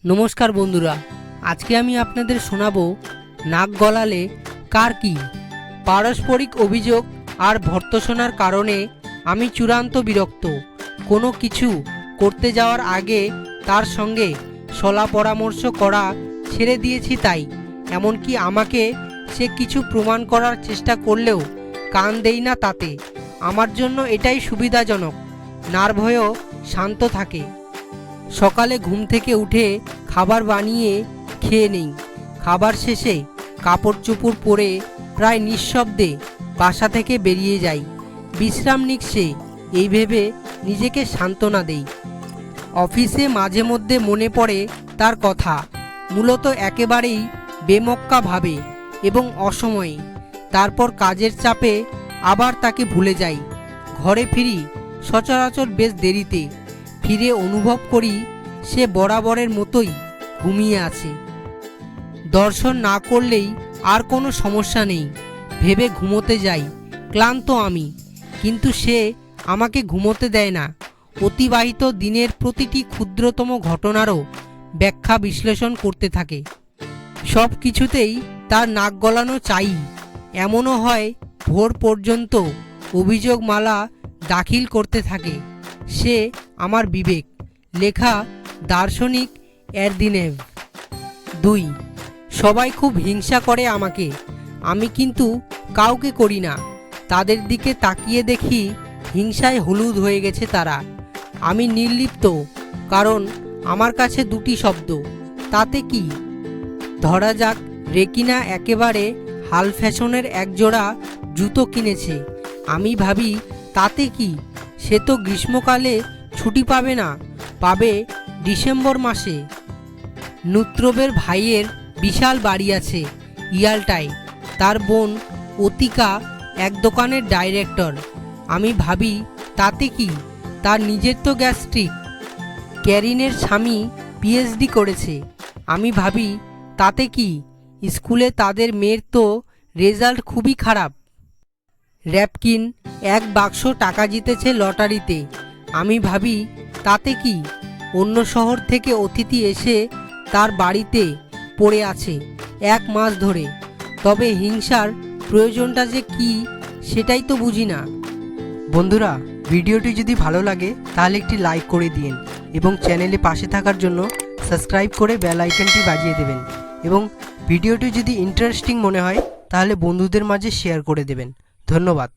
নমস্কার বন্ধুরা, আজকে আমি আপনাদের শোনাবো নাক গলালে কার কি। পারস্পরিক অভিযোগ আর ভর্ৎসনার কারণে আমি চূড়ান্ত বিরক্ত। কোনো কিছু করতে যাওয়ার আগে তার সঙ্গে সলা পরামর্শ করা ছেড়ে দিয়েছি। তাই এমনকি আমাকে সে কিছু প্রমাণ করার চেষ্টা করলেও কান দেই না তাতে। আমার জন্য এটাই সুবিধাজনক, নার্ভয়ও শান্ত থাকে। সকালে ঘুম থেকে উঠে খাবার বানিয়ে খেয়ে নেই। খাবার শেষে কাপড় চোপড় পরে প্রায় নিঃশব্দে বাসা থেকে বেরিয়ে যাই। বিশ্রাম নিচ্ছে এই ভেবে নিজেকে সান্ত্বনা দেই। অফিসে মাঝে মধ্যে মনে পড়ে তার কথা, মূলত একেবারেই বেমক্কা ভাবে এবং অসময়ে। তারপর কাজের চাপে আবার তাকে ভুলে যাই। ঘরে ফিরি সচরাচর বেশ দেরিতে। ফিরে অনুভব করি সে বরাবরের মতোই ঘুমিয়ে আছে। দর্শন না করলেই আর কোনো সমস্যা নেই ভেবে ঘুমোতে যাই। ক্লান্ত আমি, কিন্তু সে আমাকে ঘুমোতে দেয় না। অতিবাহিত দিনের প্রতিটি ক্ষুদ্রতম ঘটনারও ব্যাখ্যা বিশ্লেষণ করতে থাকে। সব কিছুতেই তার নাক গলানো চাই। এমনও হয় ভোর পর্যন্ত অভিযোগমালা দাখিল করতে থাকে। সে আমার বিবেক। লেখা দার্শনিক এরদিনেভ। 2. সবাই খুব হিংসা করে আমাকে, আমি কিন্তু কাউকে করি না। তাদের দিকে তাকিয়ে দেখি হিংসায় হলুদ হয়ে গেছে তারা। আমি নির্লিপ্ত, কারণ আমার কাছে দুটি শব্দ, তাতে কি। ধরা যাক রেকিনা একেবারে হাল ফ্যাশনের একজোড়া জুতো কিনেছে। আমি ভাবি তাতে কি, সে তো গ্রীষ্মকালে ছুটি পাবে না, পাবে ডিসেম্বর মাসে। নুত্রবের ভাইয়ের বিশাল বাড়ি আছে ইয়াল্টায়। তার বোন অতিকা এক দোকানের ডাইরেক্টর। আমি ভাবি তাতে কি, তার নিজের তো গ্যাস্ট্রিক। ক্যারিনের স্বামী পিএইচডি করেছে। আমি ভাবি তাতে কি, স্কুলে তাদের মেয়ের তো রেজাল্ট খুবই খারাপ। র্যাপকিন এক বাক্স টাকা জিতেছে লটারিতে। আমি ভাবি তাতে কি, অন্য শহর থেকে অতিথি এসে তার বাড়িতে পড়ে আছে 1 মাস ধরে। তবে হিংসার প্রয়োজনটা যে কি সেটাই তো বুঝি না। বন্ধুরা, ভিডিওটি যদি ভালো লাগে তাহলে একটি লাইক করে দিন এবং চ্যানেলে পাশে থাকার জন্য সাবস্ক্রাইব করে বেল আইকনটি বাজিয়ে দেবেন। এবং ভিডিওটি যদি ইন্টারেস্টিং মনে হয় তাহলে বন্ধুদের মাঝে শেয়ার করে দেবেন। ধন্যবাদ।